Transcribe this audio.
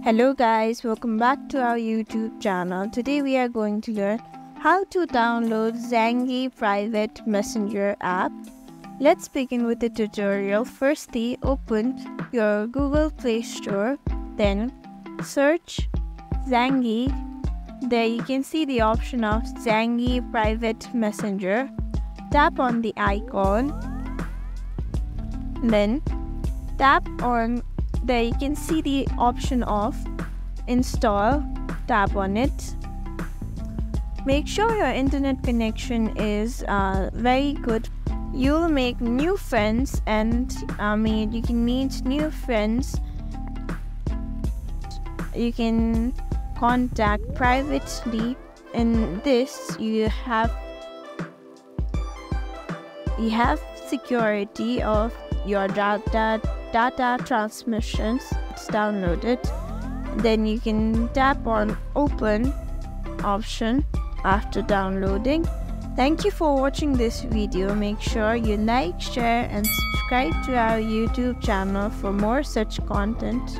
Hello guys, welcome back to our YouTube channel. Today we are going to learn how to download Zangi private messenger app. Let's begin with the tutorial. Firstly, open your Google Play Store, then search Zangi. There you can see the option of Zangi private messenger. Tap on the icon, then tap on there you can see the option of install. Tap on it. Make sure your internet connection is very good. You'll make new friends and you can meet new friends. You can contact privately. In this you have security of your data transmissions. It's downloaded. Then you can tap on open option after downloading. Thank you for watching this video. Make sure you like, share and subscribe to our YouTube channel for more such content.